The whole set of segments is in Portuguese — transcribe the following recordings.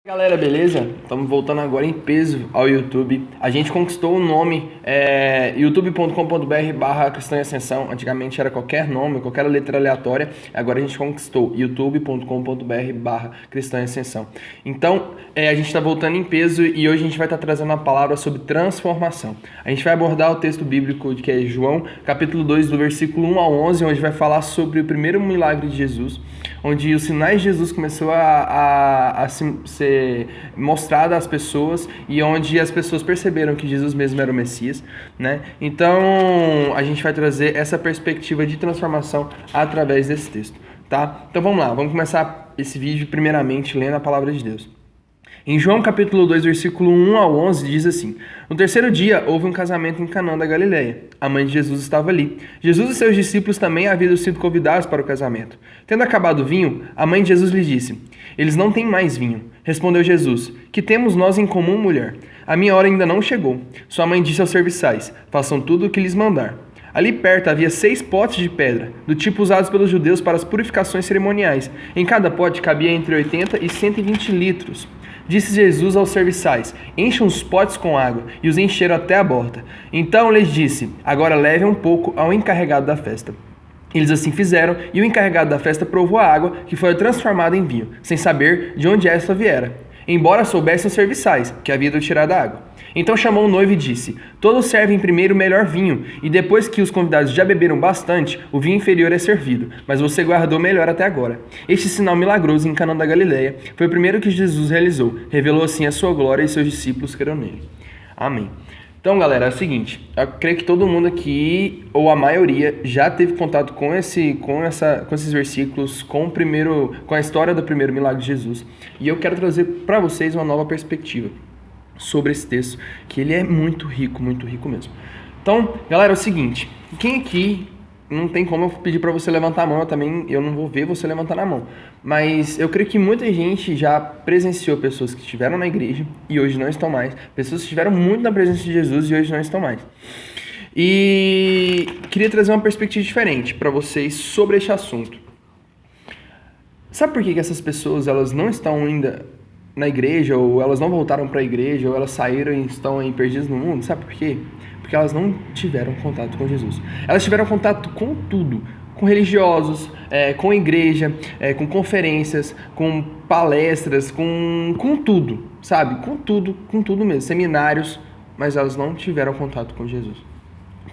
Galera, beleza? Estamos voltando agora em peso ao YouTube. A gente conquistou o nome youtube.com.br/Cristã em Ascensão. Antigamente era qualquer nome, qualquer letra aleatória. Agora a gente conquistou youtube.com.br/Cristã em Ascensão. Então, a gente está voltando em peso e hoje a gente vai estar trazendo uma palavra sobre transformação. A gente vai abordar o texto bíblico que é João, capítulo 2, do versículo 1 ao 11, onde vai falar sobre o primeiro milagre de Jesus, onde os sinais de Jesus começou a ser mostrado às pessoas e onde as pessoas perceberam que Jesus mesmo era o Messias, né? Então, a gente vai trazer essa perspectiva de transformação através desse texto, tá? Então, vamos lá, vamos começar esse vídeo primeiramente lendo a palavra de Deus. Em João capítulo 2, versículo 1 ao 11, diz assim: No terceiro dia houve um casamento em Canaã da Galileia. A mãe de Jesus estava ali. Jesus e seus discípulos também haviam sido convidados para o casamento. Tendo acabado o vinho, a mãe de Jesus lhe disse: Eles não têm mais vinho. Respondeu Jesus: Que temos nós em comum, mulher? A minha hora ainda não chegou. Sua mãe disse aos serviçais: Façam tudo o que lhes mandar. Ali perto havia 6 potes de pedra, do tipo usados pelos judeus para as purificações cerimoniais. Em cada pote cabia entre 80 e 120 litros. Disse Jesus aos serviçais: Encham os potes com água, e os encheram até a borda. Então lhes disse: Agora levem um pouco ao encarregado da festa. Eles assim fizeram, e o encarregado da festa provou a água, que foi transformada em vinho, sem saber de onde esta viera, embora soubessem os serviçais, que haviam tirado a água. Então chamou o noivo e disse: Todos servem primeiro o melhor vinho, e depois que os convidados já beberam bastante, o vinho inferior é servido, mas você guardou o melhor até agora. Este sinal milagroso em Canaã da Galileia foi o primeiro que Jesus realizou. Revelou assim a sua glória e seus discípulos creram nele. Amém. Então, galera, é o seguinte, eu creio que todo mundo aqui, ou a maioria, já teve contato com esses versículos, com a história do primeiro milagre de Jesus. E eu quero trazer para vocês uma nova perspectiva sobre esse texto, que ele é muito rico mesmo. Então, galera, é o seguinte, quem aqui, não tem como eu pedir para você levantar a mão, eu não vou ver você levantar a mão, mas eu creio que muita gente já presenciou pessoas que estiveram na igreja e hoje não estão mais, pessoas que estiveram muito na presença de Jesus e hoje não estão mais. E queria trazer uma perspectiva diferente para vocês sobre este assunto. Sabe por que essas pessoas elas não estão ainda na igreja, ou elas não voltaram para a igreja, ou elas saíram e estão aí perdidas no mundo? Sabe por quê? Porque elas não tiveram contato com Jesus. Elas tiveram contato com tudo, com religiosos, com igreja, com conferências, com palestras, com tudo, sabe? Com tudo mesmo, seminários, mas elas não tiveram contato com Jesus.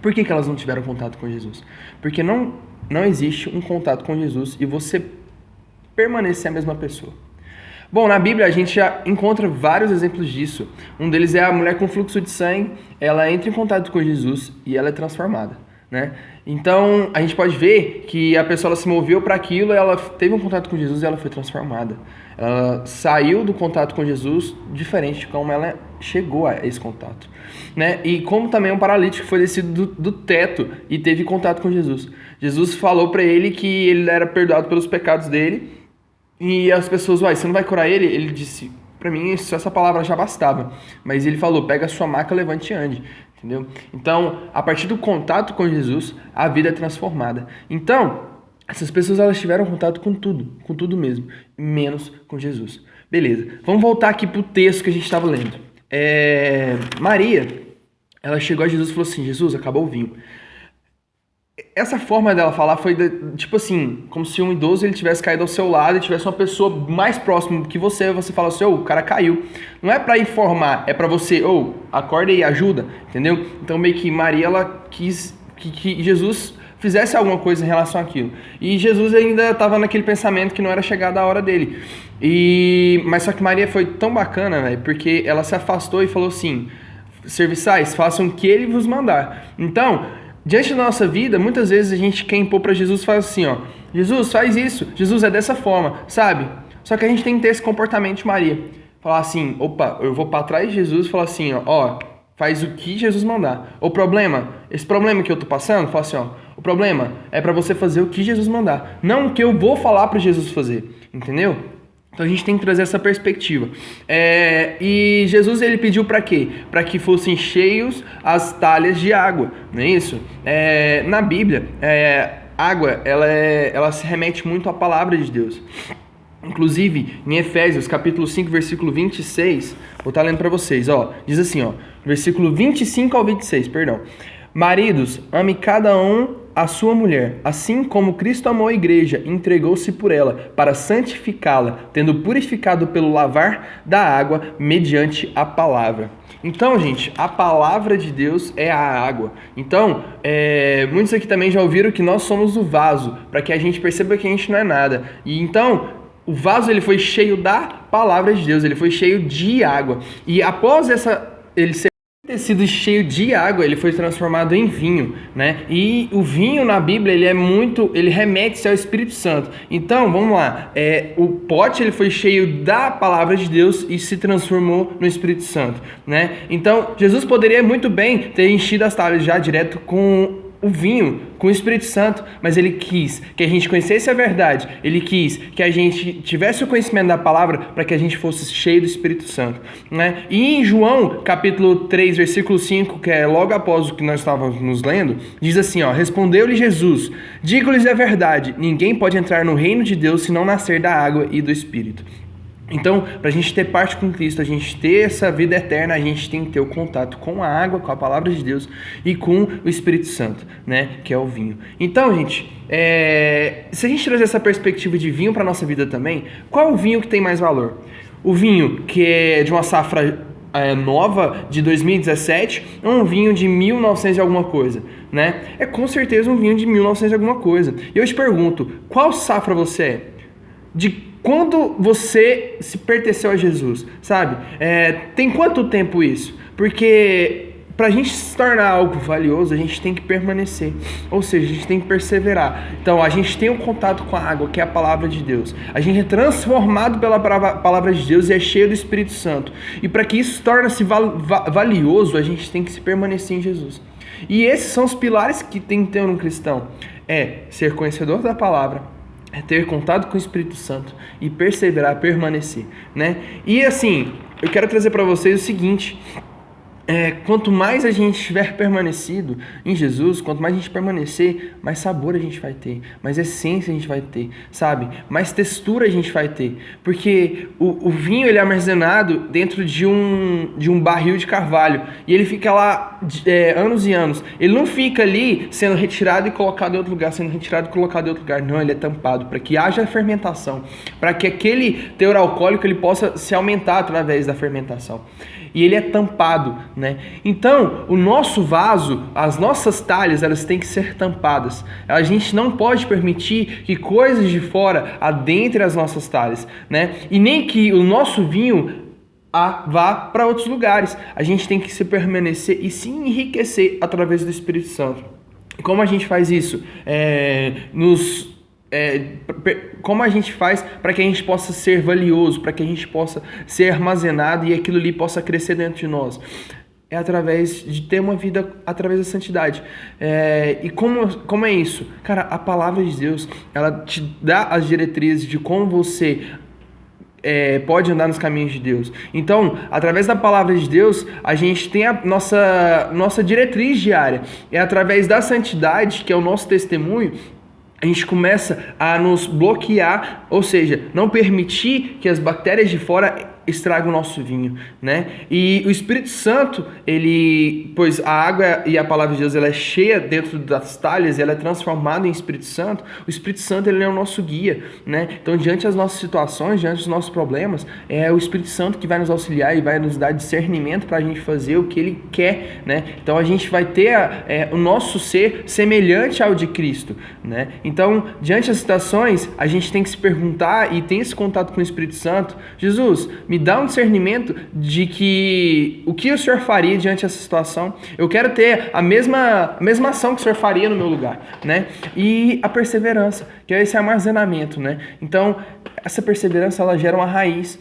Por que elas não tiveram contato com Jesus? Porque não existe um contato com Jesus e você permanecer a mesma pessoa. Bom, na Bíblia a gente já encontra vários exemplos disso. Um deles é a mulher com fluxo de sangue. Ela entra em contato com Jesus e ela é transformada, né? Então, a gente pode ver que a pessoa ela se moveu para aquilo, ela teve um contato com Jesus e ela foi transformada. Ela saiu do contato com Jesus diferente de como ela chegou a esse contato, né? E como também um paralítico foi descido do teto e teve contato com Jesus. Jesus falou para ele que ele era perdoado pelos pecados dele. E as pessoas, você não vai curar ele? Ele disse, pra mim essa palavra já bastava. Mas ele falou, pega a sua maca, levante e ande. Entendeu? Então, a partir do contato com Jesus, a vida é transformada. Então, essas pessoas elas tiveram contato com tudo mesmo, menos com Jesus. Beleza, vamos voltar aqui pro texto que a gente estava lendo. Maria, ela chegou a Jesus e falou assim, Jesus, acabou o vinho. Essa forma dela falar foi tipo assim, como se um idoso ele tivesse caído ao seu lado e tivesse uma pessoa mais próxima que você fala assim, o cara caiu. Não é pra informar, é pra você, acorda e ajuda, entendeu? Então meio que Maria, ela quis que Jesus fizesse alguma coisa em relação àquilo. E Jesus ainda estava naquele pensamento que não era chegada a hora dele. Mas só que Maria foi tão bacana, velho, porque ela se afastou e falou assim, serviçais, façam o que ele vos mandar. Então, diante da nossa vida, muitas vezes a gente quer impor para Jesus, faz assim, Jesus, faz isso, Jesus é dessa forma, sabe? Só que a gente tem que ter esse comportamento de Maria. Falar assim, eu vou para trás de Jesus e falar assim, faz o que Jesus mandar. Esse problema que eu tô passando, fala assim, o problema é para você fazer o que Jesus mandar. Não o que eu vou falar para Jesus fazer, entendeu? Então a gente tem que trazer essa perspectiva. E Jesus ele pediu para quê? Para que fossem cheios as talhas de água, não é isso? Na Bíblia, água ela se remete muito à palavra de Deus. Inclusive, em Efésios, capítulo 5, versículo 26, vou estar lendo para vocês, diz assim, versículo 25 ao 26, perdão. Maridos, ame cada um a sua mulher, assim como Cristo amou a igreja e entregou-se por ela, para santificá-la, tendo purificado pelo lavar da água, mediante a palavra. Então, gente, a palavra de Deus é a água. Então, muitos aqui também já ouviram que nós somos o vaso, para que a gente perceba que a gente não é nada. E então, o vaso ele foi cheio da palavra de Deus, ele foi cheio de água. E após ele ter sido cheio de água, ele foi transformado em vinho, né? E o vinho na Bíblia, ele remete-se ao Espírito Santo. Então, vamos lá, o pote ele foi cheio da palavra de Deus e se transformou no Espírito Santo, né? Então, Jesus poderia muito bem ter enchido as talhas já direto com o vinho, com o Espírito Santo, mas ele quis que a gente conhecesse a verdade, ele quis que a gente tivesse o conhecimento da palavra para que a gente fosse cheio do Espírito Santo, né? E em João, capítulo 3, versículo 5, que é logo após o que nós estávamos lendo, diz assim, respondeu-lhe Jesus, digo-lhes a verdade, ninguém pode entrar no reino de Deus se não nascer da água e do Espírito. Então, para a gente ter parte com Cristo, a gente ter essa vida eterna, a gente tem que ter o contato com a água, com a palavra de Deus e com o Espírito Santo, né, que é o vinho. Então, gente, se a gente trazer essa perspectiva de vinho para a nossa vida também, qual é o vinho que tem mais valor? O vinho que é de uma safra nova, de 2017, ou um vinho de 1900 e alguma coisa, né? É com certeza um vinho de 1900 e alguma coisa. E eu te pergunto, qual safra você é? De quando você se pertenceu a Jesus, sabe? Tem quanto tempo isso? Porque para a gente se tornar algo valioso, a gente tem que permanecer. Ou seja, a gente tem que perseverar. Então, a gente tem um contato com a água, que é a palavra de Deus. A gente é transformado pela palavra de Deus e é cheio do Espírito Santo. E para que isso torne-se valioso, a gente tem que se permanecer em Jesus. E esses são os pilares que tem que ter um cristão. Ser conhecedor da palavra, ter contato com o Espírito Santo e perseverar, permanecer, né? E assim, eu quero trazer para vocês o seguinte, quanto mais a gente estiver permanecido em Jesus, quanto mais a gente permanecer, mais sabor a gente vai ter, mais essência a gente vai ter, sabe? Mais textura a gente vai ter, porque o vinho ele é armazenado dentro de um barril de carvalho e ele fica lá anos e anos. Ele não fica ali sendo retirado e colocado em outro lugar, sendo retirado e colocado em outro lugar. Não, ele é tampado para que haja fermentação, para que aquele teor alcoólico ele possa se aumentar através da fermentação. E ele é tampado, né? Então, o nosso vaso, as nossas talhas, elas têm que ser tampadas. A gente não pode permitir que coisas de fora adentrem as nossas talhas, né? E nem que o nosso vinho vá para outros lugares. A gente tem que se permanecer e se enriquecer através do Espírito Santo. Como a gente faz isso? Como a gente faz para que a gente possa ser valioso, para que a gente possa ser armazenado e aquilo ali possa crescer dentro de nós? É através de ter uma vida através da santidade. E como é isso? Cara, a palavra de Deus, ela te dá as diretrizes de como você pode andar nos caminhos de Deus. Então, através da palavra de Deus, a gente tem a nossa diretriz diária. É através da santidade, que é o nosso testemunho, a gente começa a nos bloquear, ou seja, não permitir que as bactérias de fora estraga o nosso vinho, né? E o Espírito Santo, pois a água e a palavra de Deus ela é cheia dentro das talhas, ela é transformada em Espírito Santo. O Espírito Santo ele é o nosso guia, né? Então, diante das nossas situações, diante dos nossos problemas, é o Espírito Santo que vai nos auxiliar e vai nos dar discernimento para a gente fazer o que Ele quer, né? Então, a gente vai ter o nosso ser semelhante ao de Cristo, né? Então, diante das situações, a gente tem que se perguntar e ter esse contato com o Espírito Santo. Jesus, me dá um discernimento de que o que o Senhor faria diante dessa situação. Eu quero ter a mesma ação que o Senhor faria no meu lugar, né? E a perseverança, que é esse armazenamento, né? Então, essa perseverança, ela gera uma raiz.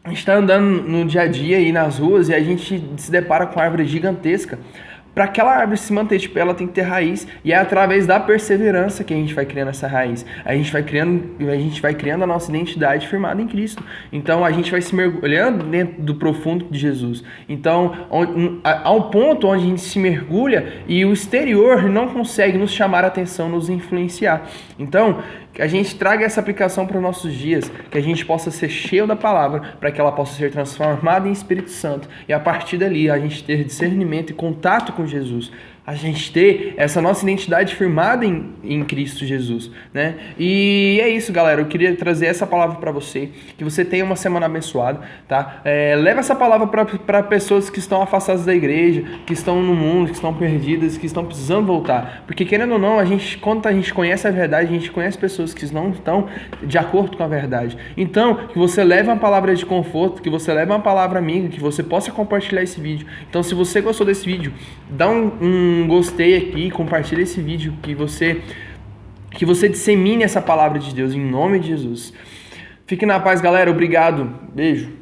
A gente está andando no dia a dia aí nas ruas e a gente se depara com uma árvore gigantesca. Para aquela árvore se manter, ela tem que ter raiz, e é através da perseverança que a gente vai criando essa raiz. A gente vai criando a nossa identidade firmada em Cristo. Então a gente vai se mergulhando dentro do profundo de Jesus. Então há um ponto onde a gente se mergulha e o exterior não consegue nos chamar a atenção, nos influenciar. Então que a gente traga essa aplicação para os nossos dias, que a gente possa ser cheio da palavra, para que ela possa ser transformada em Espírito Santo, e a partir dali a gente ter discernimento e contato com Jesus, a gente ter essa nossa identidade firmada em Cristo Jesus, né? E é isso, galera. Eu queria trazer essa palavra para você, que você tenha uma semana abençoada, tá? Leva essa palavra para pessoas que estão afastadas da igreja, que estão no mundo, que estão perdidas, que estão precisando voltar. Porque, querendo ou não, quando a gente conhece a verdade, a gente conhece pessoas que não estão de acordo com a verdade. Então, que você leve uma palavra de conforto, que você leve uma palavra amiga, que você possa compartilhar esse vídeo. Então, se você gostou desse vídeo, dá um gostei aqui, compartilha esse vídeo, que você dissemine essa palavra de Deus em nome de Jesus. Fique na paz, galera. Obrigado. Beijo.